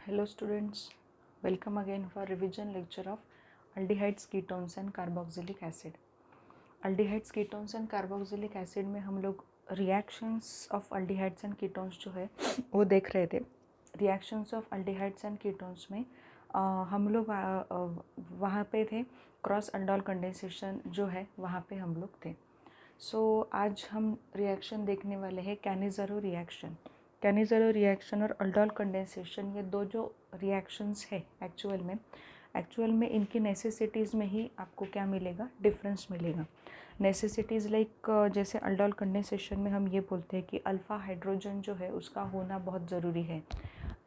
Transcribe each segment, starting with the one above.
Hello students, welcome again for revision lecture of aldehydes, ketones and carboxylic acid. Aldehydes, ketones and carboxylic acid में हम लोग reactions of aldehydes and ketones जो है वो देख रहे थे. Reactions of aldehydes and ketones में हम लोग वहाँ पे थे, क्रॉस अल्डोल कंडेंसेशन जो है वहाँ पे हम लोग थे. आज हम रिएक्शन देखने वाले हैं कैनिज़रो रिएक्शन. कैनिज़रो रिएक्शन और अल्डोल कंडेंसेशन, ये दो जो रिएक्शंस है एक्चुअल में इनकी नेसेसिटीज़ में ही आपको क्या मिलेगा, डिफरेंस मिलेगा. नेसेसिटीज़ लाइक जैसे अल्डोल कंडेंसेशन में हम ये बोलते हैं कि अल्फ़ा हाइड्रोजन जो है उसका होना बहुत ज़रूरी है.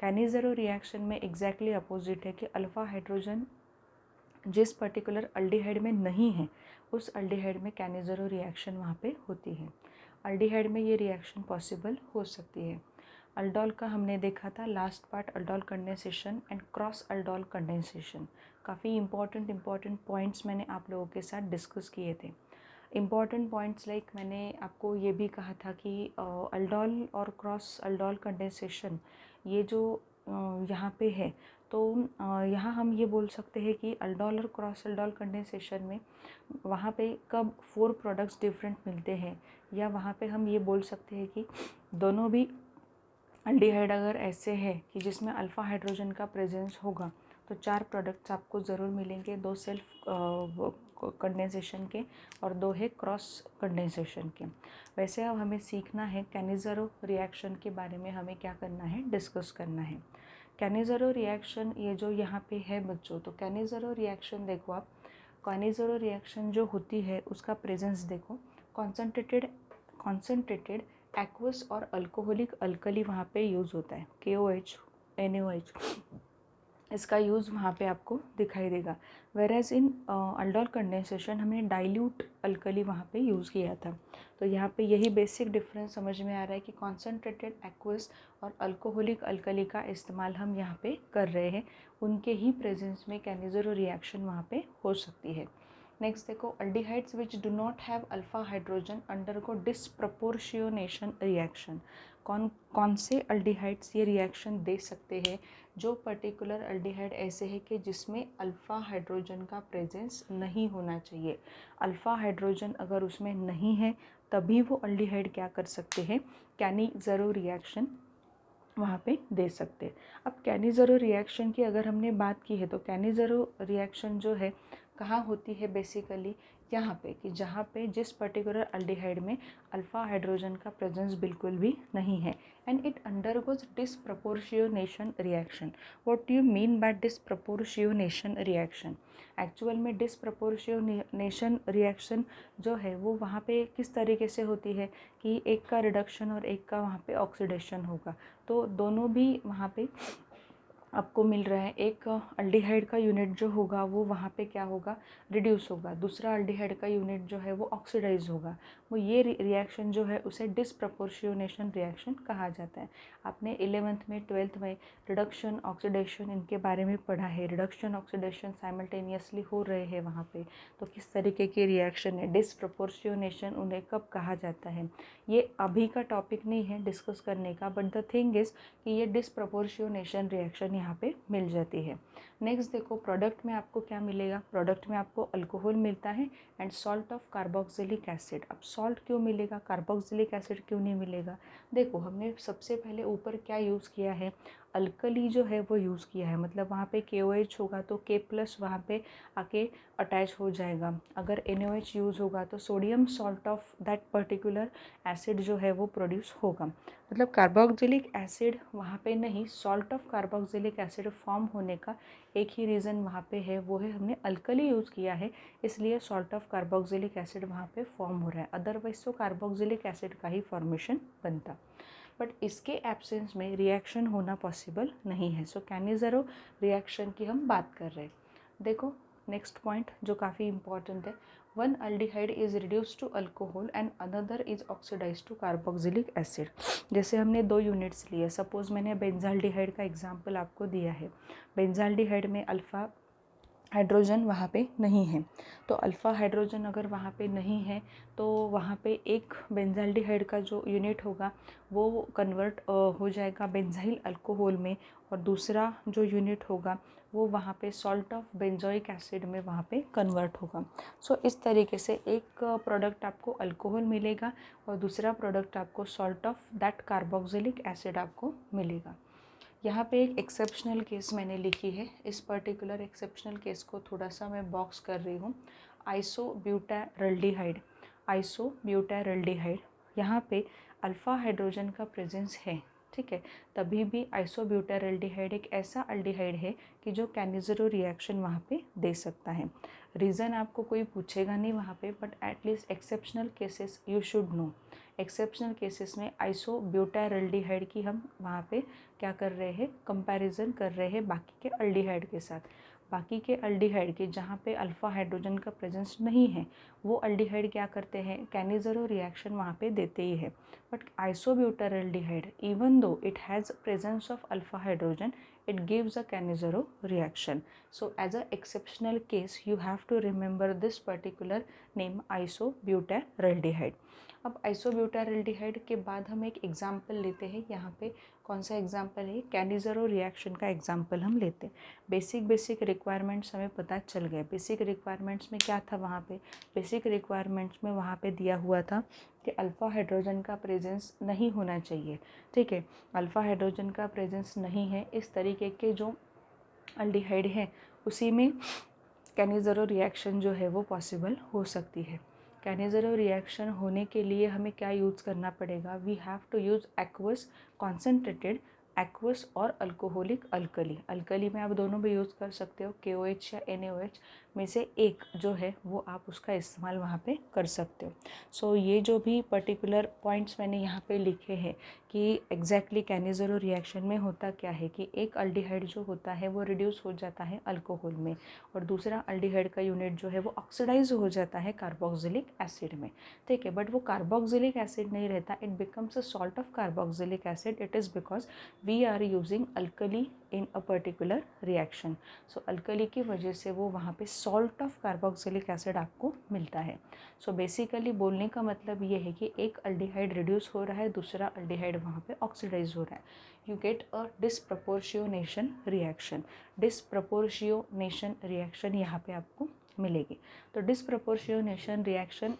कैनिज़रो रिएक्शन में एग्जैक्टली अपोजिट है कि अल्फ़ा हाइड्रोजन जिस पर्टिकुलर अल्डिहाइड में नहीं है उस अल्डिहाइड में कैनिज़रो रिएक्शन वहाँ पे होती है. अल्डिहाइड में ये रिएक्शन पॉसिबल हो सकती है. अल्डोल का हमने देखा था last part, aldol condensation and cross aldol condensation. काफ़ी इंपॉर्टेंट पॉइंट्स मैंने आप लोगों के साथ डिस्कस किए थे. इम्पॉर्टेंट पॉइंट्स लाइक मैंने आपको ये भी कहा था कि अल्डोल और क्रॉस अल्डोल कंडेंसेशन ये जो यहाँ पे है, तो यहाँ हम ये बोल सकते हैं कि अल्डोल और क्रॉस अल्डोल कंडेंसेशन में वहाँ पे कब 4 प्रोडक्ट्स डिफरेंट मिलते हैं, या वहाँ पे हम ये बोल सकते हैं कि दोनों भी अल्डिहाइड अगर ऐसे है कि जिसमें अल्फ़ा हाइड्रोजन का प्रेजेंस होगा तो 4 प्रोडक्ट्स आपको ज़रूर मिलेंगे, 2 सेल्फ कंडेंसेशन के और 2 है क्रॉस कंडेंसेशन के. वैसे अब हमें सीखना है कैनिज़रो रिएक्शन के बारे में, हमें क्या करना है, डिस्कस करना है. कैनिज़रो रिएक्शन ये जो यहाँ पे है बच्चों, तो कैनिज़रो रिएक्शन देखो आप, कैनिज़रो रिएक्शन जो होती है उसका प्रेजेंस देखो, कॉन्सेंट्रेटेड एक्वस और अल्कोहलिक अल्कली वहाँ पे यूज़ होता है. KOH, NaOH इसका यूज़ वहाँ पे आपको दिखाई देगा. वेराज इन अल्डोल कंडेंसेशन हमने डाइल्यूट अल्कली वहाँ पे यूज़ किया था. तो यहाँ पे यही बेसिक डिफरेंस समझ में आ रहा है कि कॉन्सेंट्रेटेड एक्वस और अल्कोहलिक अल्कली का इस्तेमाल हम यहाँ पे कर रहे हैं, उनके ही प्रेजेंस में कैनिज़रो रिएक्शन वहाँ पे हो सकती है. नेक्स्ट देखो, aldehydes which do not have alpha hydrogen undergo disproportionation reaction. कौन से अल्डिहाइड्स ये रिएक्शन दे सकते हैं? जो पर्टिकुलर अल्डिहाइड ऐसे है कि जिसमें अल्फ़ा हाइड्रोजन का प्रेजेंस नहीं होना चाहिए. अल्फ़ा हाइड्रोजन अगर उसमें नहीं है तभी वो अल्डिहाइड क्या कर सकते हैं, कैनिज़रो रिएक्शन वहाँ पे दे सकते हैं. अब कैनिज़रो रिएक्शन की अगर हमने बात की है तो कैनिज़रो रिएक्शन जो है कहाँ होती है, बेसिकली यहाँ पे, कि जहाँ पे जिस पर्टिकुलर अल्डिहाइड में अल्फ़ा हाइड्रोजन का प्रेजेंस बिल्कुल भी नहीं है, and it undergoes disproportionation reaction. What do you mean by disproportionation reaction? Actual में डिसप्रपोर्शियोनेशन रिएक्शन जो है वो वहाँ पे किस तरीके से होती है कि एक का रिडक्शन और एक का वहाँ पे ऑक्सीडेशन होगा, तो दोनों भी वहाँ पे आपको मिल रहा है. एक अल्डिहाइड का यूनिट जो होगा वो वहाँ पे क्या होगा, रिड्यूस होगा, दूसरा अल्डिहाइड का यूनिट जो है वो ऑक्सीडाइज होगा. वो ये रिएक्शन जो है उसे डिसप्रपोर्शियोनेशन रिएक्शन कहा जाता है. आपने 11th में 12th में रिडक्शन ऑक्सीडेशन इनके बारे में पढ़ा है. रिडक्शन ऑक्सीडेशन साइमल्टेनियसली हो रहे हैं वहाँ पे, तो किस तरीके की रिएक्शन है, डिसप्रपोर्शियोनेशन उन्हें कब कहा जाता है, ये अभी का टॉपिक नहीं है डिस्कस करने का, बट द थिंग इज़ कि ये डिसप्रपोर्शियोनेशन रिएक्शन यहाँ पे मिल जाती है. नेक्स्ट देखो, प्रोडक्ट में आपको क्या मिलेगा, प्रोडक्ट में आपको अल्कोहल मिलता है and salt of carboxylic acid. अब सॉल्ट क्यों मिलेगा, कार्बोक्सिलिक एसिड क्यों नहीं मिलेगा? देखो, हमने सबसे पहले ऊपर क्या यूज़ किया है, अल्कली जो है वो यूज़ किया है, मतलब वहाँ पे KOH होगा तो K+ वहाँ पे आके अटैच हो जाएगा. अगर NaOH यूज़ होगा तो sodium salt of that particular acid जो है वो प्रोड्यूस होगा. मतलब कार्बोक्सिलिक एसिड वहाँ पे नहीं, salt of carboxylic acid form होने का एक ही रीज़न वहाँ पे है, वो है हमने अल्कली यूज़ किया है, इसलिए सॉल्ट ऑफ कार्बोक्सिलिक एसिड वहाँ पे फॉर्म हो रहा है. अदरवाइज तो कार्बोक्सिलिक एसिड का ही फॉर्मेशन बनता, बट इसके एब्सेंस में रिएक्शन होना पॉसिबल नहीं है. सो कैनिज़रो रिएक्शन की हम बात कर रहे हैं. देखो नेक्स्ट पॉइंट जो काफ़ी इंपॉर्टेंट है, one aldehyde is reduce to alcohol and another is oxidise to carboxylic acid. जैसे हमने 2 यूनिट्स लिए, सपोज़ मैंने बेंजाल्डिहाइड का एग्जाम्पल आपको दिया है. बेंजाल्डिहाइड में अल्फ़ा हाइड्रोजन वहाँ पे नहीं है। तो अल्फ़ा हाइड्रोजन अगर वहाँ पे नहीं है तो वहाँ पे एक बेंजाल्डिहाइड का जो यूनिट होगा वो कन्वर्ट हो जाएगा बेंजाइल अल्कोहल में, और दूसरा जो यूनिट होगा वो वहाँ पे सॉल्ट ऑफ बेंजोइक एसिड में वहाँ पे कन्वर्ट होगा। सो इस तरीके से एक प्रोडक्ट आपको अल्कोहल मिलेगा और दूसरा प्रोडक्ट आपको salt of that carboxylic acid आपको मिलेगा। यहाँ पे एक एक्सेप्शनल केस मैंने लिखी है। इस पर्टिकुलर एक्सेप्शनल केस को थोड़ा सा मैं बॉक्स कर रही हूँ। आइसोब्यूटारल्डिहाइड, आइसोब्यूटारल्डिहाइड, यहाँ पे अल्फ़ा हाइड्रोजन का प्रेजेंस है, ठीक है। तभी भी आइसोब्यूटारल्डिहाइड एक ऐसा अल्डिहाइड है कि जो कैनिज़रो रिएक्शन वहाँ पे दे सकता है। रीज़न आपको कोई पूछेगा नहीं वहाँ पे, but at least exceptional cases you should know. Exceptional cases में आइसोब्यूटारल्डिहाइड की हम वहाँ पे क्या कर रहे हैं, कंपैरिजन कर रहे हैं बाकी के अल्डिहाइड के साथ। बाकी के अल्डिहाइड के जहाँ पे अल्फ़ा हाइड्रोजन का प्रेजेंस नहीं है वो अल्डिहाइड क्या करते हैं, कैनिज़रो रिएक्शन वहाँ पे देते ही है। But isobutyraldehyde even though it has presence of alpha hydrogen, it gives a Cannizzaro reaction. So as a exceptional case you have to remember this particular name isobutyraldehyde. अब आइसोब्यूटारल्डिहाइड के बाद हम एक एग्जाम्पल लेते हैं। यहाँ पे कौन सा एग्जाम्पल है, कैनिज़रो रिएक्शन का एग्जाम्पल हम लेते हैं। बेसिक रिक्वायरमेंट्स हमें पता चल गया। बेसिक रिक्वायरमेंट्स में क्या था वहाँ पे, बेसिक रिक्वायरमेंट्स में वहाँ पे दिया हुआ था कि अल्फ़ा हाइड्रोजन का प्रेजेंस नहीं होना चाहिए, ठीक है। अल्फ़ा हाइड्रोजन का प्रेजेंस नहीं है, इस तरीके के जो अल्डिहाइड है उसी में कैनिज़रो रिएक्शन जो है वो पॉसिबल हो सकती है। कैनिज़रो रिएक्शन होने के लिए हमें क्या यूज़ करना पड़ेगा, we have to use aqueous concentrated, aqueous और अल्कोहलिक अल्कली। अल्कली में आप दोनों भी यूज़ कर सकते हो, KOH या NaOH में से एक जो है वो आप उसका इस्तेमाल वहाँ पे कर सकते हो। सो ये जो भी पर्टिकुलर पॉइंट्स मैंने यहाँ पे लिखे हैं कि एग्जैक्टली कैनिज़रो रिएक्शन में होता क्या है कि एक अल्डिहाइड जो होता है वो रिड्यूस हो जाता है अल्कोहल में, और दूसरा अल्डिहाइड का यूनिट जो है वो ऑक्सीडाइज हो जाता है कार्बोक्सिलिक एसिड में, ठीक है। बट वो कार्बोक्सिलिक एसिड नहीं रहता, it becomes a salt of carboxylic acid. It is because we are using alkali in a particular reaction. So alkali की वजह से वो वहाँ पे सॉल्ट ऑफ कार्बोक्सिलिक एसिड आपको मिलता है। सो बेसिकली बोलने का मतलब ये है कि एक अल्डिहाइड रिड्यूस हो रहा है, दूसरा अल्डिहाइड वहाँ पे ऑक्सीडाइज हो रहा है। You get a disproportionation reaction. Disproportionation reaction यहाँ पे आपको मिलेगी। तो डिसप्रपोर्शियोनेशन रिएक्शन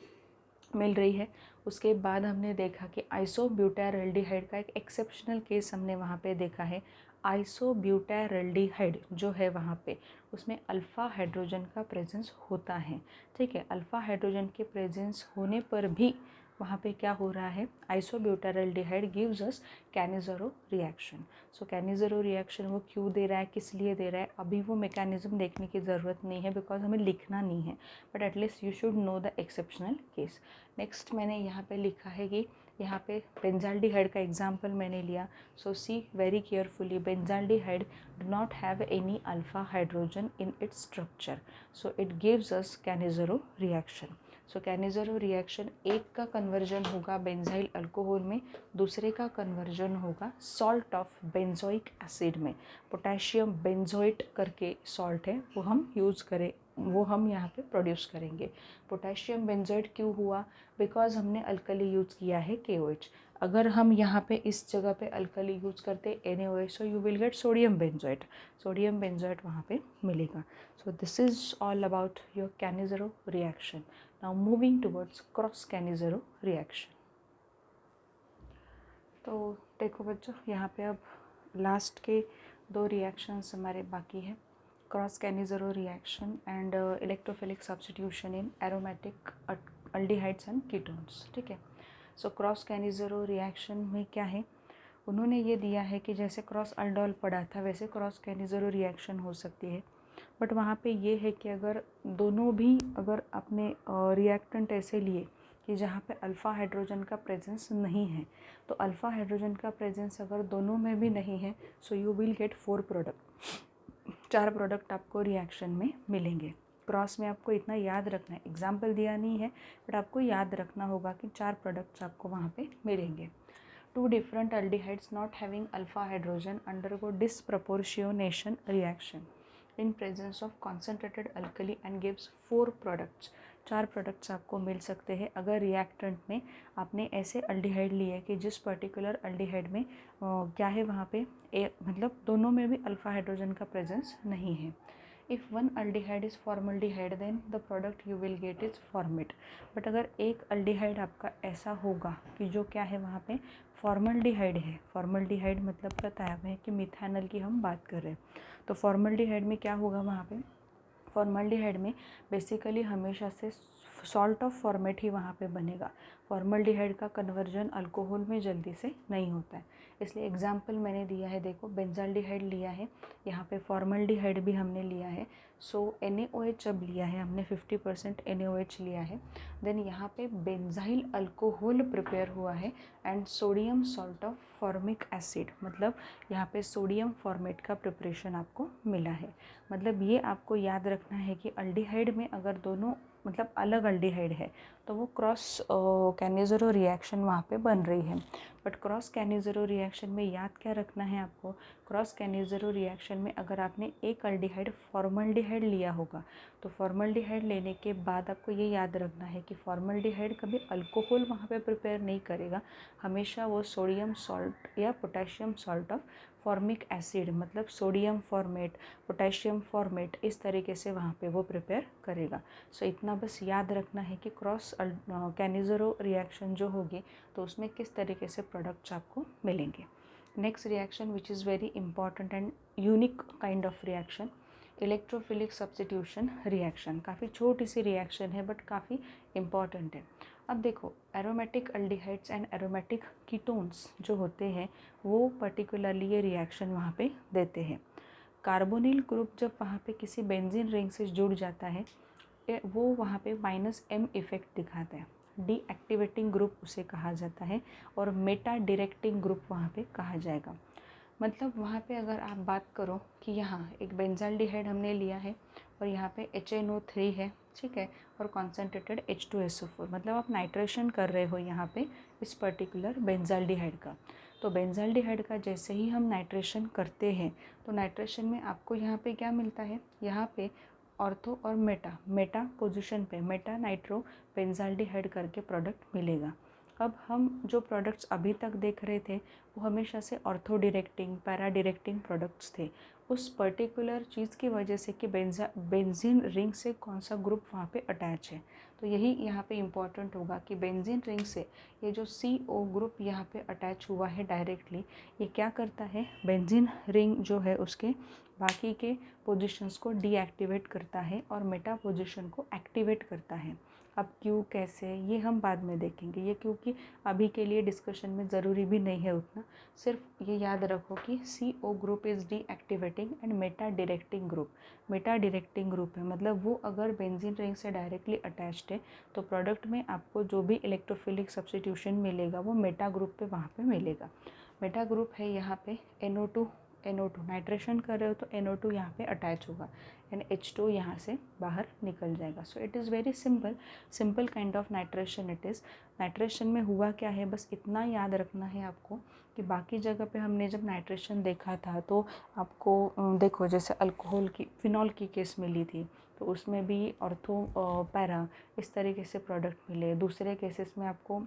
मिल रही है। उसके बाद हमने देखा कि आइसोब्यूटारल्डिहाइड का एक एक्सेप्शनल केस हमने वहाँ पे देखा है। आइसोब्यूटारल्डिहाइड जो है वहाँ पे उसमें अल्फ़ा हाइड्रोजन का प्रेजेंस होता है, ठीक है। अल्फ़ा हाइड्रोजन के प्रेजेंस होने पर भी वहाँ पे क्या हो रहा है, आइसोब्यूटारल्डिहाइड gives us Cannizzaro reaction. So Cannizzaro reaction वो क्यों दे रहा है, किस लिए दे रहा है, अभी वो मैकेनिज्म देखने की ज़रूरत नहीं है बिकॉज हमें लिखना नहीं है, but at least you should know the exceptional case. Next मैंने यहाँ पे लिखा है कि यहाँ पे बेंजाल्डिहाइड का एग्जाम्पल मैंने लिया। So see very carefully, benzaldehyde do not have any alpha hydrogen in its structure, so it gives us Cannizzaro reaction. So Cannizzaro reaction एक का कन्वर्जन होगा बेंजाइल अल्कोहल में, दूसरे का कन्वर्जन होगा सॉल्ट ऑफ बेंजोइक एसिड में। Potassium benzoate करके salt है वो हम यूज़ करें, वो हम यहाँ पे प्रोड्यूस करेंगे। पोटेशियम बेंजोइट क्यों हुआ, बिकॉज हमने अल्कली यूज़ किया है KOH। अगर हम यहाँ पे इस जगह पे अल्कली यूज़ करते NaOH, so you will get sodium benzoate, sodium benzoate वहाँ पे मिलेगा। So this is all about your Cannizzaro reaction. Now moving towards cross Cannizzaro reaction. तो देखो बच्चों, यहाँ पे अब लास्ट के दो रिएक्शंस हमारे बाकी हैं, cross Cannizzaro reaction and electrophilic substitution in aromatic aldehydes and ketones, ठीक है। सो क्रॉस कैनिज़रो रिएक्शन में क्या है, उन्होंने ये दिया है कि जैसे क्रॉस अल्डोल पढ़ा था वैसे क्रॉस कैनिज़रो रिएक्शन हो सकती है, बट वहाँ पे ये है कि अगर दोनों भी अगर आपने रिएक्टेंट ऐसे लिए कि जहाँ पे अल्फ़ा हाइड्रोजन का प्रेजेंस नहीं है, तो अल्फ़ा हाइड्रोजन का प्रेजेंस अगर दोनों में भी नहीं है सो you will gate 4 product, 4 product आपको रिएक्शन में मिलेंगे। क्रॉस में आपको इतना याद रखना है, एग्जाम्पल दिया नहीं है बट आपको याद रखना होगा कि 4 प्रोडक्ट्स आपको वहाँ पे मिलेंगे। 2 different aldehydes not having alpha hydrogen undergo disproportionation reaction. In presence of concentrated alkali and gives 4 products. 4 products आपको मिल सकते हैं अगर रिएक्टेंट में आपने ऐसे अल्डिहाइड लिए कि जिस पर्टिकुलर अल्डिहाइड में क्या है वहाँ पे मतलब दोनों में भी अल्फा हाइड्रोजन का प्रेजेंस नहीं है। If one aldehyde is formaldehyde then the product you will get is formate. But अगर एक अल्डिहाइड आपका ऐसा होगा कि जो क्या है वहाँ पे फॉर्मल्डिहाइड है, फॉर्मल्डिहाइड मतलब पता है हमें कि मिथानल की हम बात कर रहे हैं, तो फॉर्मल्डिहाइड में क्या होगा वहाँ पे, फॉर्मल्डिहाइड में बेसिकली हमेशा से सॉल्ट ऑफ फॉर्मेट ही वहाँ पे बनेगा। फॉर्मल्डिहाइड का कन्वर्जन अल्कोहल में जल्दी से नहीं होता है, इसलिए एग्जाम्पल मैंने दिया है, देखो बेंजाल्डिहाइड लिया है, यहाँ पे फॉर्मल्डिहाइड भी हमने लिया है। सो NaOH जब लिया है हमने 50% NaOH लिया है, देन यहाँ पे बेंजाइल अल्कोहल प्रिपेयर हुआ है and sodium salt of formic acid, मतलब यहाँ पे सोडियम फॉर्मेट का प्रिपरेशन आपको मिला है। मतलब ये आपको याद रखना है कि अल्डिहाइड में अगर दोनों मतलब अलग अल्डिहाइड है तो वो क्रॉस कैनिज़रो रिएक्शन वहाँ पे बन रही है। बट क्रॉस कैनिज़रो रिएक्शन में याद क्या रखना है आपको, क्रॉस कैनिज़रो रिएक्शन में अगर आपने एक अल्डिहाइड फॉर्मल्डिहाइड लिया होगा तो फॉर्मल्डिहाइड लेने के बाद आपको ये याद रखना है कि फॉर्मल्डिहाइड कभी अल्कोहल वहाँ पे प्रिपेयर नहीं करेगा, हमेशा वो सोडियम सॉल्ट या potassium salt of formic acid मतलब सोडियम फॉर्मेट, पोटेशियम फॉर्मेट, इस तरीके से वहाँ पे वो प्रिपेयर करेगा। सो इतना बस याद रखना है कि क्रॉस कैनिज़रो रिएक्शन जो होगी तो उसमें किस तरीके से प्रोडक्ट्स आपको मिलेंगे। Next reaction which is very important and unique kind of reaction, electrophilic substitution reaction. काफ़ी छोटी सी रिएक्शन है बट काफ़ी इम्पॉर्टेंट है। अब देखो aromatic aldehydes and aromatic ketones जो होते हैं वो पर्टिकुलरली ये रिएक्शन वहाँ पे देते हैं। कार्बोनिल ग्रुप जब वहाँ पे किसी बेंजीन रिंग से जुड़ जाता है वो वहाँ पे -M इफ़ेक्ट दिखाता है, डीएक्टिवेटिंग ग्रुप उसे कहा जाता है और मेटा डायरेक्टिंग ग्रुप वहाँ पे कहा जाएगा। मतलब वहाँ पे अगर आप बात करो कि यहाँ एक बेंजाल्डिहाइड हमने लिया है और यहाँ पे HNO3 है, ठीक है, और कॉन्सेंट्रेटेड H2SO4, मतलब आप नाइट्रेशन कर रहे हो यहाँ पे इस पर्टिकुलर बेंजाल्डिहाइड का। तो बेंजाल्डिहाइड का जैसे ही हम नाइट्रेशन करते हैं तो नाइट्रेशन में आपको यहाँ पे क्या मिलता है, यहाँ पे ऑर्थो और मेटा पोजीशन पे मेटा नाइट्रो बेंजाल्डिहाइड करके प्रोडक्ट मिलेगा। अब हम जो प्रोडक्ट्स अभी तक देख रहे थे वो हमेशा से ortho directing para directing products थे, उस पर्टिकुलर चीज़ की वजह से कि बेंजीन रिंग से कौन सा ग्रुप वहाँ पे अटैच है। तो यही यहाँ पे इम्पॉर्टेंट होगा कि बेंजीन रिंग से ये जो CO ग्रुप यहाँ पे अटैच हुआ है डायरेक्टली, ये क्या करता है, बेंजीन रिंग जो है उसके बाकी के पोजीशंस को डीएक्टिवेट करता है और मेटा पोजीशन को एक्टिवेट करता है। अब क्यों कैसे ये हम बाद में देखेंगे, ये क्योंकि अभी के लिए डिस्कशन में ज़रूरी भी नहीं है उतना, सिर्फ ये याद रखो कि CO group is deactivating and Meta directing group. Meta directing group है मतलब वो अगर बेंजीन रिंग से डायरेक्टली अटैच्ड है तो प्रोडक्ट में आपको जो भी इलेक्ट्रोफिलिक सब्स्टिट्यूशन मिलेगा वो मेटा ग्रुप पे वहाँ पे मिलेगा। मेटा ग्रुप है यहाँ पे NO2 नाइट्रेशन कर रहे हो तो NO2 यहाँ पे अटैच होगा एंड H2 यहाँ से बाहर निकल जाएगा। सो it is very simple kind of nitration it is. Nitration में हुआ क्या है बस इतना याद रखना है आपको कि बाकी जगह पे हमने जब नाइट्रेशन देखा था तो आपको देखो जैसे अल्कोहल की फिनॉल की केस मिली थी तो उसमें भी ऑर्थो पैरा इस तरीके से प्रोडक्ट मिले। दूसरे केसेस में आपको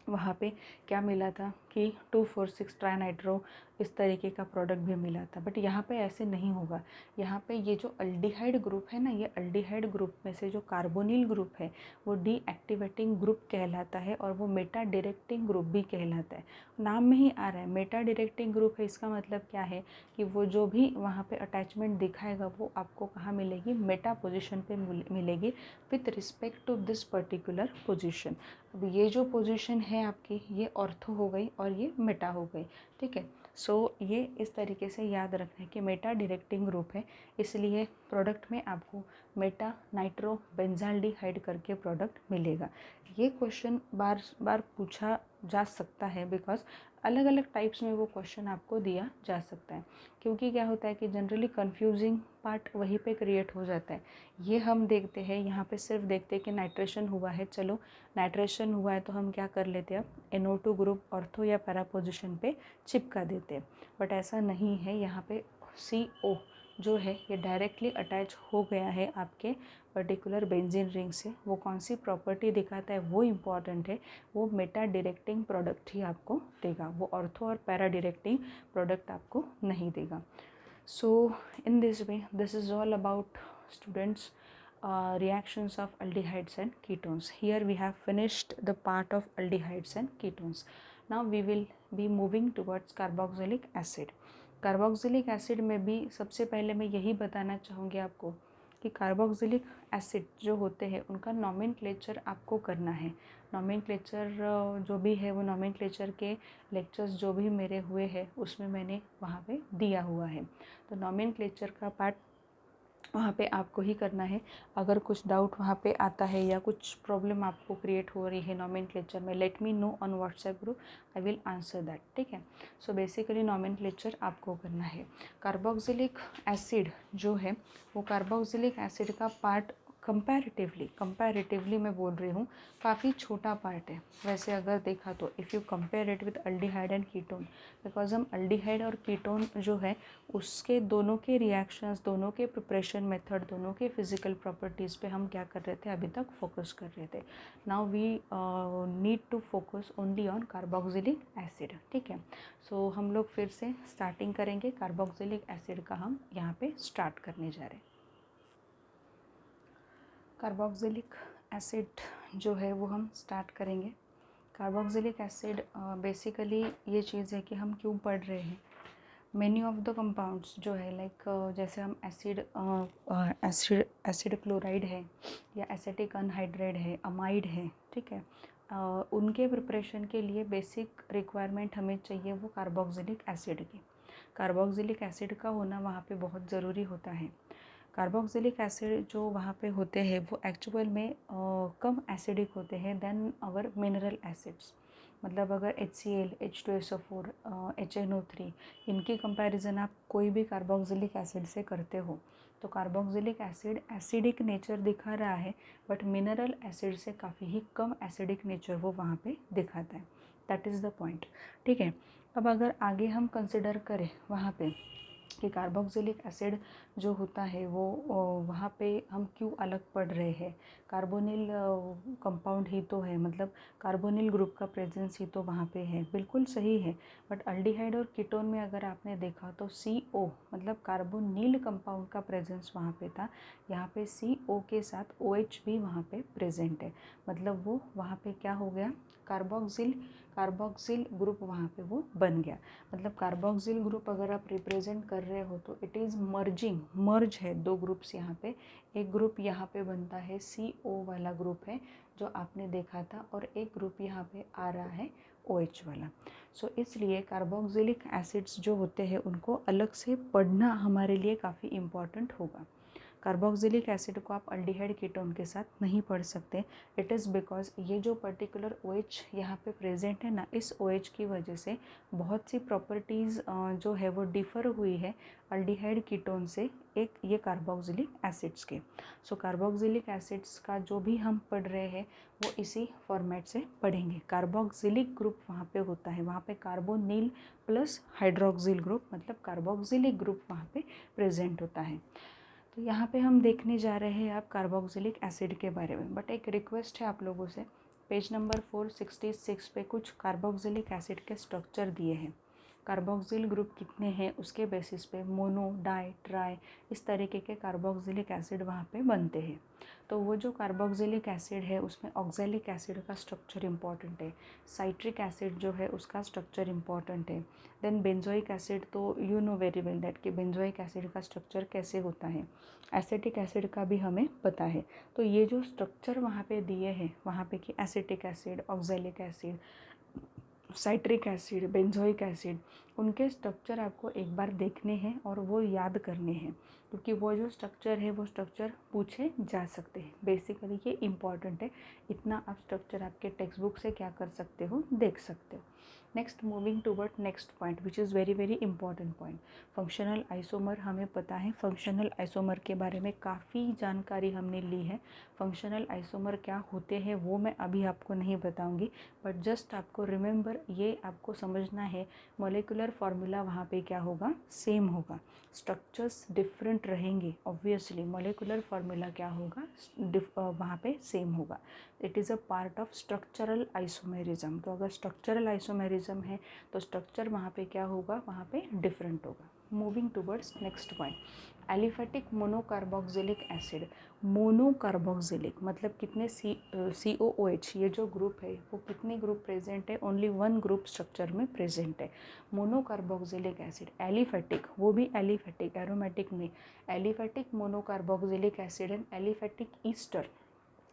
वहाँ पे क्या मिला था कि 2,4,6 ट्राइनाइट्रो इस तरीके का प्रोडक्ट भी मिला था। बट यहाँ पे ऐसे नहीं होगा, यहाँ पे ये जो अल्डिहाइड ग्रुप है ना, ये अल्डिहाइड ग्रुप में से जो कार्बोनिल ग्रुप है वो डीएक्टिवेटिंग ग्रुप कहलाता है और वो मेटा डायरेक्टिंग ग्रुप भी कहलाता है। नाम में ही आ रहा है मेटा डायरेक्टिंग ग्रुप है, इसका मतलब क्या है कि वो जो भी वहाँ पे अटैचमेंट दिखाएगा वो आपको कहाँ मिलेगी, मेटा पोजिशन पे मिलेगी with respect to this particular position. अब ये जो पोजीशन है आपकी ये ऑर्थो हो गई और ये मेटा हो गई, ठीक है। सो ये इस तरीके से याद रखना है कि मेटा डायरेक्टिंग ग्रुप है, इसलिए प्रोडक्ट में आपको मेटा नाइट्रो बेंजाल्डिहाइड करके प्रोडक्ट मिलेगा। ये क्वेश्चन बार बार पूछा जा सकता है बिकॉज अलग अलग टाइप्स में वो क्वेश्चन आपको दिया जा सकता है, क्योंकि क्या होता है कि जनरली कंफ्यूजिंग पार्ट वहीं पे क्रिएट हो जाता है। ये हम देखते हैं, यहाँ पे सिर्फ देखते हैं कि नाइट्रेशन हुआ है, चलो नाइट्रेशन हुआ है तो हम क्या कर लेते हैं, अब NO2 ग्रुप ऑर्थो या पैरा पोजिशन पे चिपका देते हैं। बट ऐसा नहीं है, यहाँ पे CO जो है ये डायरेक्टली अटैच हो गया है आपके पर्टिकुलर बेंजीन रिंग से। वो कौन सी प्रॉपर्टी दिखाता है वो इम्पॉर्टेंट है, वो मेटा डायरेक्टिंग प्रोडक्ट ही आपको देगा, वो ऑर्थो और पैरा डायरेक्टिंग प्रोडक्ट आपको नहीं देगा। So in this way this is all about students reactions of aldehydes and ketones. Here we have finished the part of aldehydes and ketones. Now we will be moving towards carboxylic acid. Carboxylic acid में भी सबसे पहले मैं यही बताना चाहूँगी आपको कि कार्बोक्सिलिक एसिड जो होते हैं उनका नॉमेनक्लेचर आपको करना है। नॉमेनक्लेचर जो भी है वो नॉमेनक्लेचर के लेक्चर्स जो भी मेरे हुए हैं उसमें मैंने वहाँ पे दिया हुआ है। तो नॉमेनक्लेचर का पार्ट वहाँ पे आपको ही करना है। अगर कुछ डाउट वहाँ पे आता है या कुछ प्रॉब्लम आपको क्रिएट हो रही है नॉमेनक्लेचर में, let me know on WhatsApp group, I will answer that, ठीक है। सो बेसिकली नॉमेनक्लेचर आपको करना है। कार्बोक्सिलिक एसिड जो है वो कार्बोक्सिलिक एसिड का पार्ट कंपैरेटिवली मैं बोल रही हूँ काफ़ी छोटा पार्ट है। वैसे अगर देखा तो if you compare it with aldehyde and ketone, because हम अल्डिहाइड और कीटोन जो है उसके दोनों के रिएक्शंस, दोनों के प्रिपरेशन मेथड, दोनों के फिजिकल प्रॉपर्टीज़ पे हम क्या कर रहे थे, अभी तक फोकस कर रहे थे। Now we need to focus only on carboxylic acid, ठीक है। सो हम लोग फिर से स्टार्टिंग करेंगे, कार्बोक्सिलिक एसिड का हम यहाँ पे स्टार्ट करने जा रहे हैं। कार्बोक्सिलिक एसिड जो है वो हम स्टार्ट करेंगे। कार्बोक्सिलिक एसिड बेसिकली ये चीज़ है कि हम क्यों पढ़ रहे हैं। मैनी ऑफ द कंपाउंड्स जो है लाइक जैसे हम एसिड क्लोराइड है या एसिटिक अनहाइड्रेट है, अमाइड है, ठीक है, उनके प्रिपरेशन के लिए बेसिक रिक्वायरमेंट हमें चाहिए वो कार्बोक्सिलिक एसिड की। कार्बोक्सिलिक एसिड का होना वहाँ पे बहुत ज़रूरी होता है। कार्बोक्सिलिक एसिड जो वहाँ पे होते हैं वो एक्चुअल में कम एसिडिक होते हैं देन आवर मिनरल एसिड्स। मतलब अगर HCl, H2SO4, HNO3 इनकी कंपैरिजन आप कोई भी कार्बोक्सिलिक एसिड से करते हो तो कार्बोक्सिलिक एसिड एसिडिक नेचर दिखा रहा है, बट मिनरल एसिड से काफ़ी ही कम एसिडिक नेचर वो वहाँ पे दिखाता है। दैट इज़ द पॉइंट, ठीक है। अब अगर आगे हम कंसिडर करें वहाँ पे कि कार्बोक्सिलिक एसिड जो होता है वो वहाँ पे हम क्यों अलग पढ़ रहे हैं। कार्बोनिल कंपाउंड ही तो है, मतलब कार्बोनिल ग्रुप का प्रेजेंस ही तो वहाँ पे है, बिल्कुल सही है। बट अल्डिहाइड और कीटोन में अगर आपने देखा तो CO मतलब कार्बोनिल कंपाउंड का प्रेजेंस वहाँ पे था। यहाँ पे CO के साथ OH भी वहाँ पे प्रेजेंट है, मतलब वो वहाँ पे क्या हो गया, कार्बोक्सिल ग्रुप वहाँ पे वो बन गया। मतलब कार्बोक्सिल ग्रुप अगर आप रिप्रेजेंट कर रहे हो तो इट इज़ मर्ज है दो ग्रुप्स यहाँ पे। एक ग्रुप यहाँ पे बनता है CO वाला ग्रुप है जो आपने देखा था, और एक ग्रुप यहाँ पे आ रहा है OH वाला। सो इसलिए कार्बोक्सिलिक एसिड्स जो होते हैं उनको अलग से पढ़ना हमारे लिए काफ़ी इम्पॉर्टेंट होगा। कार्बोक्सिलिक एसिड को आप अल्डिहाइड कीटोन के साथ नहीं पढ़ सकते। इट इज़ बिकॉज ये जो पर्टिकुलर OH यहाँ पे प्रेजेंट है ना, इस OH की वजह से बहुत सी प्रॉपर्टीज़ जो है वो डिफ़र हुई है अल्डिहाइड कीटोन से एक ये कार्बोक्सिलिक एसिड्स के। सो कार्बोक्सिलिक एसिड्स का जो भी हम पढ़ रहे हैं वो इसी फॉर्मेट से पढ़ेंगे। कार्बोक्सिलिक ग्रुप वहाँ पे होता है, वहाँ पे कार्बोनिल प्लस हाइड्रोक्सिल ग्रुप मतलब कार्बोक्सिलिक ग्रुप वहाँ पे प्रेजेंट होता है। तो यहाँ पे हम देखने जा रहे हैं आप कार्बोक्सिलिक एसिड के बारे में। बट एक रिक्वेस्ट है आप लोगों से, पेज नंबर 466 पे कुछ कार्बोक्सिलिक एसिड के स्ट्रक्चर दिए हैं। कार्बोक्सिल ग्रुप कितने हैं उसके बेसिस पे मोनो, डाई, ट्राई इस तरीके के कार्बोक्सिलिक एसिड वहाँ पे बनते हैं। तो वो जो कार्बोक्सिलिक एसिड है उसमें ऑक्सैलिक एसिड का स्ट्रक्चर इम्पॉर्टेंट है, साइट्रिक एसिड जो है उसका स्ट्रक्चर इम्पॉर्टेंट है, देन बेंजोइक एसिड तो you know very well that कि बेंजोइक एसिड का स्ट्रक्चर कैसे होता है, एसिटिक एसिड का भी हमें पता है। तो ये जो स्ट्रक्चर वहाँ पे दिए हैं वहाँ पे कि acetic acid, oxalic acid, citric acid, benzoic acid, उनके स्ट्रक्चर आपको एक बार देखने हैं और वो याद करने हैं, क्योंकि वो जो स्ट्रक्चर है वो स्ट्रक्चर पूछे जा सकते हैं। बेसिकली ये इम्पॉर्टेंट है, इतना आप स्ट्रक्चर आपके टेक्स्ट बुक से क्या कर सकते हो, देख सकते हो। Next moving toward next point which is very very important point, functional isomer. हमें पता है फंक्शनल आइसोमर के बारे में काफ़ी जानकारी हमने ली है। फंक्शनल आइसोमर क्या होते हैं वो मैं अभी आपको नहीं बताऊंगी, बट जस्ट आपको रिमेंबर, ये आपको समझना है मॉलिक्यूलर फार्मूला वहाँ पे क्या होगा, सेम होगा। स्ट्रक्चर्स डिफरेंट रहेंगे ऑब्वियसली, मॉलिक्यूलर फार्मूला क्या होगा, वहाँ पे सेम होगा। It is a part of structural isomerism. तो अगर स्ट्रक्चरल आइसोमेरिज्म है तो स्ट्रक्चर वहाँ पे क्या होगा, वहाँ पे डिफरेंट होगा। Moving towards next point, aliphatic monocarboxylic acid. Monocarboxylic मतलब कितने COOH, ये जो ग्रुप है वो कितने ग्रुप प्रेजेंट है, ओनली वन ग्रुप स्ट्रक्चर में प्रेजेंट है। मोनोकार्बोक्सिलिक एसिड एलिफेटिक, वो भी एलिफेटिक, एरोमेटिक में। Aliphatic monocarboxylic acid and aliphatic ester,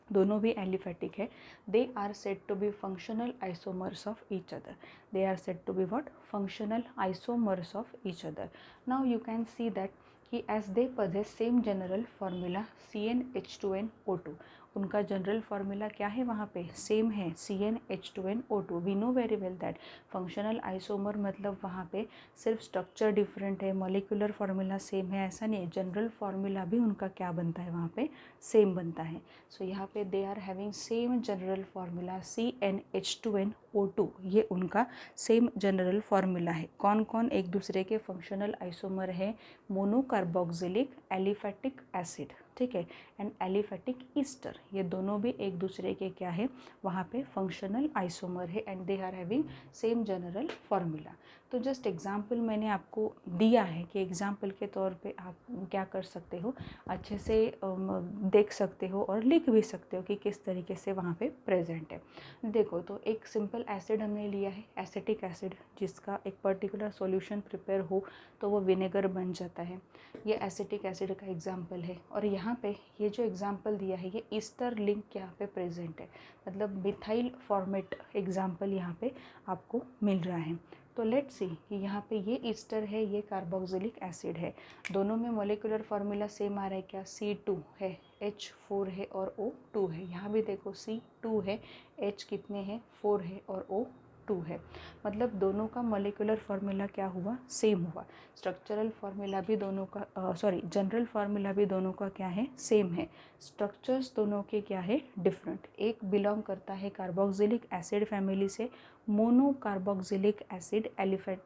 दोनों भी एलिफेटिक है। They are said to be functional isomers of each other. They are said to be what, functional isomers of each other. Now you can see that कि as they possess same general formula CnH2nO2, उनका general formula क्या है, वहाँ पे same है, CnH2nO2। We know very well that functional isomer मतलब वहाँ पे सिर्फ स्ट्रक्चर डिफरेंट है, मॉलिक्यूलर फार्मूला सेम है, ऐसा नहीं है, जनरल फार्मूला भी उनका क्या बनता है, वहाँ पे सेम बनता है। सो यहाँ पे they are having same general formula CnH2nO2, ये उनका सेम जनरल फार्मूला है। कौन कौन एक दूसरे के फंक्शनल आइसोमर है, मोनोकार्बोक्सिलिक एलिफेटिक एसिड, ठीक है, एंड एलिफेटिक ईस्टर, ये दोनों भी एक दूसरे के क्या है, वहाँ पे फंक्शनल आइसोमर है and they are having same general formula. तो जस्ट एग्जाम्पल मैंने आपको दिया है कि एग्जाम्पल के तौर पे आप क्या कर सकते हो, अच्छे से देख सकते हो और लिख भी सकते हो कि किस तरीके से वहाँ पे प्रेजेंट है। देखो तो एक सिंपल एसिड हमने लिया है, एसिटिक एसिड, जिसका एक पर्टिकुलर सॉल्यूशन प्रिपेयर हो तो वो विनेगर बन जाता है। ये एसिटिक एसिड का एग्जाम्पल है। और यहाँ पे ये जो एग्जाम्पल दिया है ये ईस्टर लिंक यहाँ पे प्रेजेंट है, मतलब मिथाइल फॉर्मेट एग्जाम्पल यहाँ पे आपको मिल रहा है। तो लेट्स सी कि यहाँ पे ये ईस्टर है, ये कार्बोक्सिलिक एसिड है, दोनों में मॉलिक्यूलर फार्मूला सेम आ रहा है क्या, C2 है, H4 है और O2 है। यहाँ भी देखो C2 है, H कितने हैं, 4 है और O2 है, मतलब दोनों का मॉलिक्यूलर फार्मूला क्या हुआ, सेम हुआ। स्ट्रक्चरल फार्मूला भी दोनों का जनरल फार्मूला भी दोनों का क्या है, सेम है। स्ट्रक्चर्स दोनों के क्या है, डिफरेंट। एक बिलोंग करता है कार्बोक्सिलिक एसिड फैमिली से, मोनोकार्बोक्सिलिक एसिड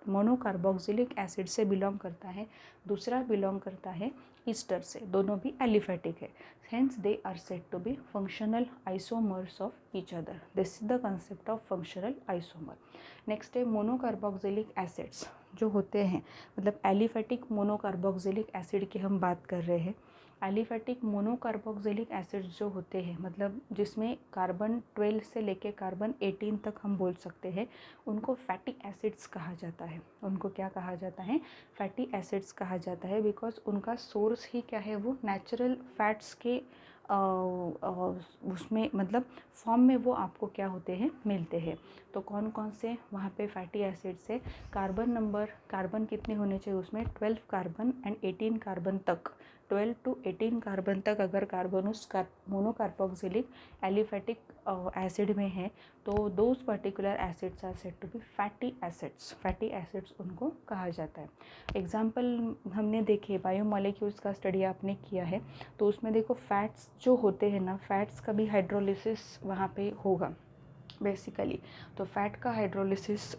मोनोकार्बोक्सिलिक एसिड से बिलोंग करता है, दूसरा बिलोंग करता है ईस्टर से, दोनों भी एलिफेटिक है। Hence they are said to be functional isomers of each other. This is the concept of functional isomer. Next है मोनोकार्बोक्सिलिक एसिड्स जो होते हैं, मतलब एलिफेटिक मोनोकार्बोक्सिलिक एसिड की हम बात कर रहे हैं। एलिफेटिक मोनोकार्बोक्सिलिक एसिड्स जो होते हैं, मतलब जिसमें कार्बन 12 से लेके कार्बन 18 तक हम बोल सकते हैं, उनको फैटी एसिड्स कहा जाता है। उनको क्या कहा जाता है, फैटी एसिड्स कहा जाता है, बिकॉज उनका सोर्स ही क्या है, वो नेचुरल फैट्स के उसमें मतलब फॉर्म में वो आपको क्या होते हैं, मिलते हैं। तो कौन कौन से वहाँ पे फैटी एसिड्स है, कार्बन कितने होने चाहिए उसमें, 12 कार्बन एंड 18 कार्बन तक, 12 to 18 कार्बन तक अगर कार्बन उस मोनोकार्बोक्सिलिक एलिफेटिक एसिड में है तो those particular acids are said to be fatty acids. Fatty acids उनको कहा जाता है। एग्जाम्पल हमने देखे, बायोमोलिक्यूल्स का स्टडी आपने किया है तो उसमें देखो फैट्स जो होते हैं ना, फैट्स का भी हाइड्रोलिसिस वहाँ पे होगा बेसिकली। तो फैट का हाइड्रोलिसिस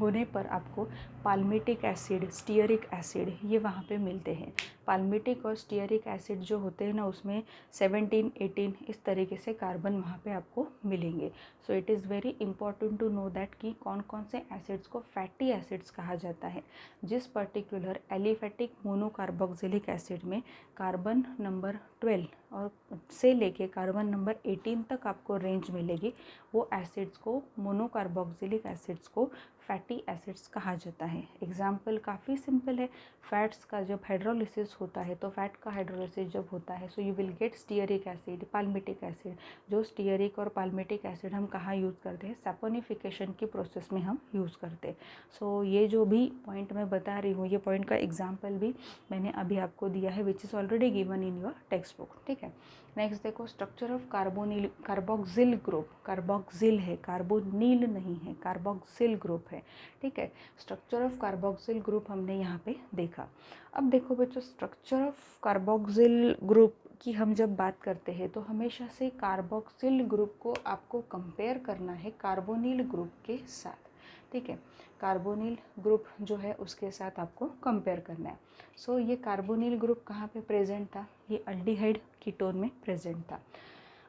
होने पर आपको पाल्मिटिक एसिड, स्टीयरिक एसिड ये वहाँ पे मिलते हैं। पाल्मिटिक और स्टीयरिक एसिड जो होते हैं ना, उसमें 17, 18 इस तरीके से कार्बन वहाँ पे आपको मिलेंगे। So it is very important to know that कि कौन कौन से एसिड्स को फैटी एसिड्स कहा जाता है। जिस पर्टिकुलर एलिफेटिक मोनोकार्बोक्सिलिक एसिड में कार्बन नंबर 12 और से लेके कार्बन नंबर 18 तक आपको रेंज मिलेगी, वो एसिड्स को, मोनोकार्बोक्सिलिक एसिड्स को फैटी एसिड्स कहा जाता है। एग्जाम्पल काफ़ी सिंपल है, फैट्स का जब हाइड्रोलिसिस होता है तो फैट का हाइड्रोलिसिस जब होता है सो you will gate stearic acid, palmitic acid. जो स्टीयरिक और पाल्मिटिक एसिड हम कहाँ यूज़ करते हैं, सैपोनिफिकेशन की प्रोसेस में हम यूज़ करते हैं। सो ये जो भी पॉइंट मैं बता रही हूँ, ये पॉइंट का एग्जाम्पल भी मैंने अभी आपको दिया है, which is already given in your text book. ठीक है, नेक्स्ट देखो, structure of carboxyl group. Carboxyl है, कार्बोनिल नहीं है, कार्बोक्सिल ग्रुप है। ठीक है, स्ट्रक्चर ऑफ कार्बोक्सिल ग्रुप हमने यहाँ पे देखा। अब देखो बच्चों, स्ट्रक्चर ऑफ कार्बोक्सिल ग्रुप की हम जब बात करते हैं तो हमेशा से कार्बोक्सिल ग्रुप को आपको कंपेयर करना है कार्बोनिल ग्रुप के साथ। ठीक है, कार्बोनिल ग्रुप जो है उसके साथ आपको कंपेयर करना है। सो ये कार्बोनिल ग्रुप कहाँ पे प्रेजेंट था, ये अल्डिहाइड कीटोन में प्रेजेंट था।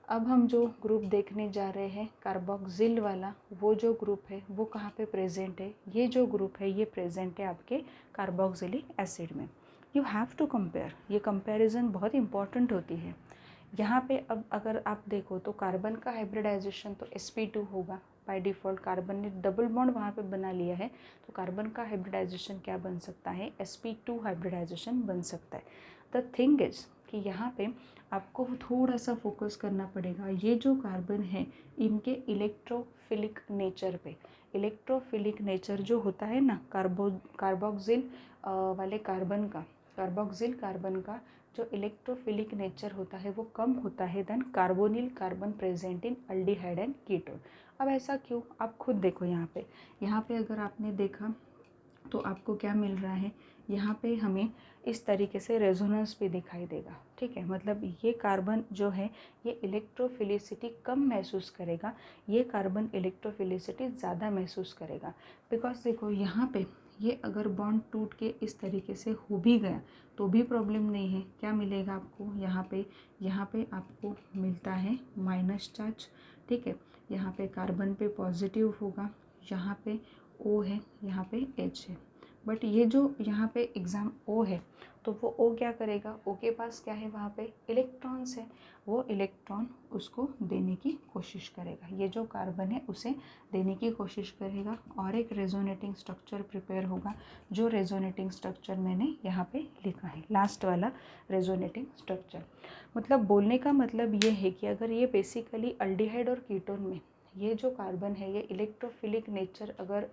अब हम जो ग्रुप देखने जा रहे हैं कार्बोक्सिल वाला, वो जो ग्रुप है वो कहाँ पे प्रेजेंट है, ये जो ग्रुप है ये प्रेजेंट है आपके कार्बोक्सिलिक एसिड में। यू हैव टू कंपेयर, ये कंपैरिजन बहुत इंपॉर्टेंट होती है यहाँ पे। अब अगर आप देखो तो कार्बन का हाइब्रिडाइजेशन तो sp2 होगा बाय डिफ़ॉल्ट, कार्बन ने डबल बॉन्ड वहाँ पे बना लिया है तो कार्बन का हाइब्रिडाइजेशन क्या बन सकता है, sp2 हाइब्रिडाइजेशन बन सकता है। द थिंग इज़ कि यहाँ पे आपको थोड़ा सा फोकस करना पड़ेगा, ये जो कार्बन है इनके इलेक्ट्रोफिलिक नेचर पे। इलेक्ट्रोफिलिक नेचर जो होता है ना कार्बोक्सिल वाले कार्बन का, कार्बोक्सिल कार्बन का जो इलेक्ट्रोफिलिक नेचर होता है वो कम होता है then carbonyl carbon present in aldehyde and ketone. अब ऐसा क्यों, आप खुद देखो यहाँ पे अगर आपने देखा तो आपको क्या मिल रहा है, यहाँ पे हमें इस तरीके से रेजोनेंस भी दिखाई देगा। ठीक है, मतलब ये कार्बन जो है ये इलेक्ट्रोफिलिसिटी कम महसूस करेगा, ये कार्बन इलेक्ट्रोफिलिसिटी ज़्यादा महसूस करेगा। बिकॉज देखो यहाँ पे ये अगर बॉन्ड टूट के इस तरीके से हो भी गया तो भी प्रॉब्लम नहीं है। क्या मिलेगा आपको यहाँ पे आपको मिलता है माइनस चार्ज। ठीक है, यहाँ पे कार्बन पे पॉजिटिव होगा, यहाँ पे O है, यहाँ पे H है। बट ये जो यहाँ पे एग्ज़ाम O है तो वो O क्या करेगा, O के पास क्या है, वहाँ पे इलेक्ट्रॉन्स है, वो इलेक्ट्रॉन उसको देने की कोशिश करेगा, ये जो कार्बन है उसे देने की कोशिश करेगा और एक रेजोनेटिंग स्ट्रक्चर प्रिपेयर होगा। जो रेजोनेटिंग स्ट्रक्चर मैंने यहाँ पे लिखा है, लास्ट वाला रेजोनेटिंग स्ट्रक्चर। मतलब बोलने का मतलब ये है कि अगर ये बेसिकली अल्डिहाइड और कीटोन में ये जो कार्बन है ये इलेक्ट्रोफिलिक नेचर अगर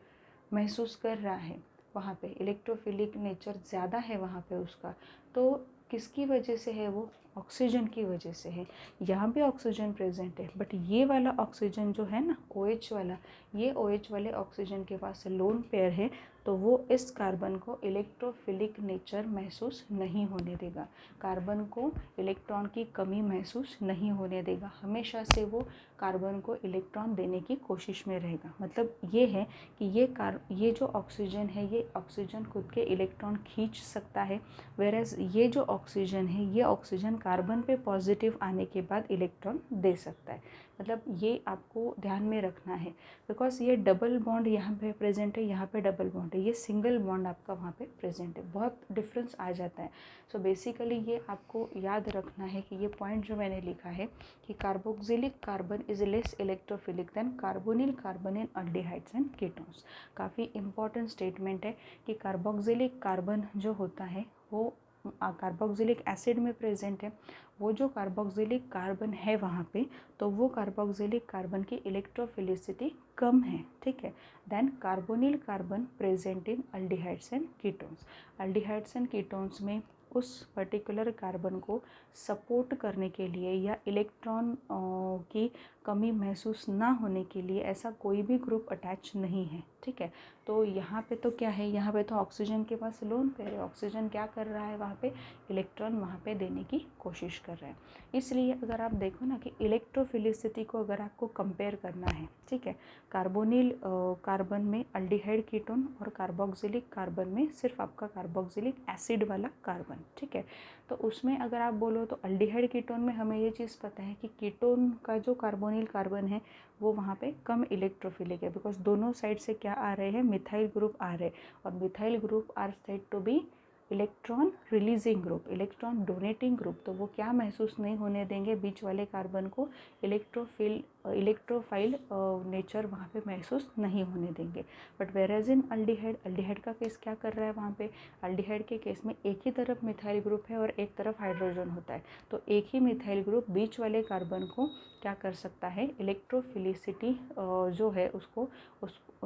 महसूस कर रहा है, वहाँ पे इलेक्ट्रोफिलिक नेचर ज़्यादा है वहाँ पे उसका, तो किसकी वजह से है, वो ऑक्सीजन की वजह से है। यहाँ भी ऑक्सीजन प्रेजेंट है बट ये वाला ऑक्सीजन जो है ना OH वाला, ये OH वाले ऑक्सीजन के पास लोन पेयर है तो वो इस कार्बन को इलेक्ट्रोफिलिक नेचर महसूस नहीं होने देगा, कार्बन को इलेक्ट्रॉन की कमी महसूस नहीं होने देगा, हमेशा से वो कार्बन को इलेक्ट्रॉन देने की कोशिश में रहेगा। मतलब ये है कि ये जो ऑक्सीजन है ये ऑक्सीजन खुद के इलेक्ट्रॉन खींच सकता है, वेरएज ये जो ऑक्सीजन है ये ऑक्सीजन कार्बन पे पॉजिटिव आने के बाद इलेक्ट्रॉन दे सकता है। मतलब ये आपको ध्यान में रखना है बिकॉज ये डबल बॉन्ड यहाँ पे प्रेजेंट है, यहाँ पे डबल बॉन्ड है, ये सिंगल बॉन्ड आपका वहाँ पे प्रेजेंट है, बहुत डिफरेंस आ जाता है। सो बेसिकली ये आपको याद रखना है कि ये पॉइंट जो मैंने लिखा है कि carboxylic carbon is less electrophilic than carbonyl carbon in aldehydes and ketones. काफ़ी इंपॉर्टेंट स्टेटमेंट है कि कार्बोक्सिलिक कार्बन जो होता है वो कार्बोक्सिलिक एसिड में प्रेजेंट है, वो जो कार्बोक्सिलिक कार्बन है वहाँ पे तो वो कार्बोक्सिलिक कार्बन की इलेक्ट्रोफिलिसिटी कम है। ठीक है, then carbonyl carbon present in aldehydes and ketones. Aldehydes and ketones में उस पर्टिकुलर कार्बन को सपोर्ट करने के लिए या इलेक्ट्रॉन की कमी महसूस ना होने के लिए ऐसा कोई भी ग्रुप अटैच नहीं है। ठीक है, तो यहाँ पे तो क्या है, यहाँ पे तो ऑक्सीजन के पास लोन पेयर है, ऑक्सीजन क्या कर रहा है वहाँ पे, इलेक्ट्रॉन वहाँ पे देने की कोशिश कर रहा है। इसलिए अगर आप देखो ना कि इलेक्ट्रोफिलिसिटी को अगर आपको कंपेयर करना है, ठीक है, कार्बोनिल कार्बन में अल्डिहाइड कीटोन और कार्बोक्सिलिक कार्बन में सिर्फ आपका कार्बोक्सिलिक एसिड वाला कार्बन। ठीक है, तो उसमें अगर आप बोलो तो अल्डिहाइड कीटोन में हमें ये चीज़ पता है कि कीटोन का जो कार्बोनिल कार्बन है वो वहाँ पे कम इलेक्ट्रोफिलिक है बिकॉज दोनों साइड से क्या आ रहे हैं, मिथाइल ग्रुप आ रहे हैं और methyl group are said to be electron releasing group, electron donating group, तो वो क्या महसूस नहीं होने देंगे बीच वाले कार्बन को इलेक्ट्रोफाइल नेचर वहाँ पे महसूस नहीं होने देंगे। बट वेरेज इन अल्डिहाइड, अल्डिहाइड का केस क्या कर रहा है वहाँ पे, अल्डिहाइड के केस में एक ही तरफ मिथाइल ग्रुप है और एक तरफ हाइड्रोजन होता है, तो एक ही मिथाइल ग्रुप बीच वाले कार्बन को क्या कर सकता है, इलेक्ट्रोफिलिसिटी जो है उसको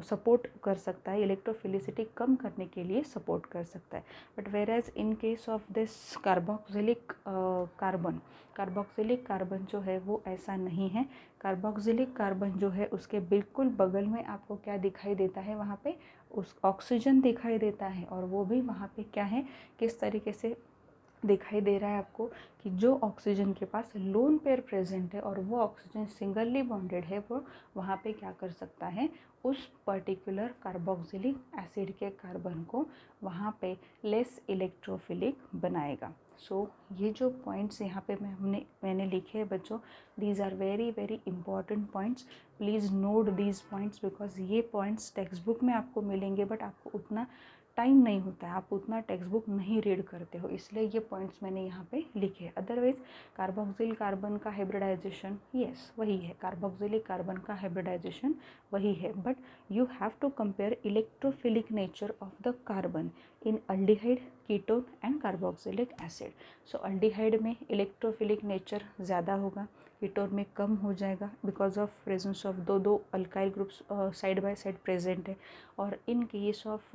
सपोर्ट कर सकता है, इलेक्ट्रोफिलिसिटी कम करने के लिए सपोर्ट कर सकता है। But वेरेज in case of this carboxylic carbon, carboxylic carbon जो है वो ऐसा नहीं है। कार्बोक्सिलिक कार्बन जो है उसके बिल्कुल बगल में आपको क्या दिखाई देता है, वहाँ पे उस ऑक्सीजन दिखाई देता है, और वो भी वहाँ पे क्या है, किस तरीके से दिखाई दे रहा है आपको, कि जो ऑक्सीजन के पास लोन पेयर प्रेजेंट है और वो ऑक्सीजन सिंगली बॉन्डेड है, वो वहाँ पे क्या कर सकता है, उस पर्टिकुलर कार्बोक्सिलिक एसिड के कार्बन को वहाँ पे लेस इलेक्ट्रोफिलिक बनाएगा। सो ये जो पॉइंट्स यहाँ पे मैंने लिखे हैं बच्चों, these are very very important points, please note these points, because ये पॉइंट्स टेक्स्ट बुक में आपको मिलेंगे बट आपको उतना टाइम नहीं होता है, आप उतना टेक्स्ट बुक नहीं रीड करते हो, इसलिए ये पॉइंट्स मैंने यहाँ पे लिखे हैं। अदरवाइज कार्बोक्सिल कार्बन का हाइब्रिडाइजेशन, यस वही है, कार्बोक्सिलिक कार्बन का हाइब्रिडाइजेशन वही है, but you have to compare electrophilic nature of the carbon in aldehyde, ketone and carboxylic acid. So aldehyde में इलेक्ट्रोफिलिक नेचर ज़्यादा होगा, कीटोन में कम हो जाएगा, बिकॉज ऑफ प्रेजेंस ऑफ दो alkyl groups side by side present है, और in case of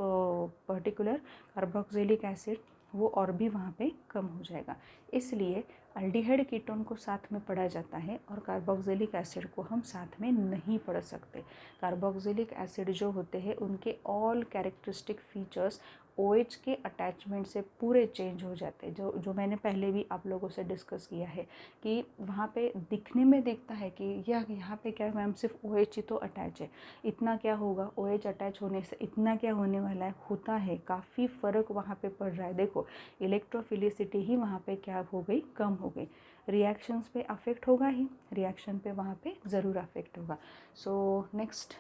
particular carboxylic acid वो और भी वहाँ पे कम हो जाएगा। इसलिए अल्डिहाइड कीटोन को साथ में पढ़ा जाता है और कार्बोक्सिलिक एसिड को हम साथ में नहीं पढ़ सकते। कार्बोक्सिलिक एसिड जो होते हैं उनके ऑल कैरेक्टरिस्टिक फीचर्स OH के अटैचमेंट से पूरे चेंज हो जाते हैं, जो मैंने पहले भी आप लोगों से डिस्कस किया है, कि वहाँ पे दिखने में दिखता है कि यहाँ पे क्या मैम सिर्फ OH ही तो अटैच है, इतना क्या होगा, OH अटैच होने से इतना क्या होने वाला है, होता है काफ़ी फ़र्क वहाँ पे पड़ रहा है। देखो इलेक्ट्रोफिलिसिटी ही वहाँ पे क्या हो गई, कम हो गई, रिएक्शंस पे अफेक्ट होगा ही, रिएक्शन पे वहाँ पे ज़रूर अफेक्ट होगा। सो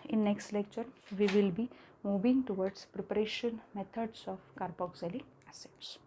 in next lecture we will be moving towards preparation methods of carboxylic acids.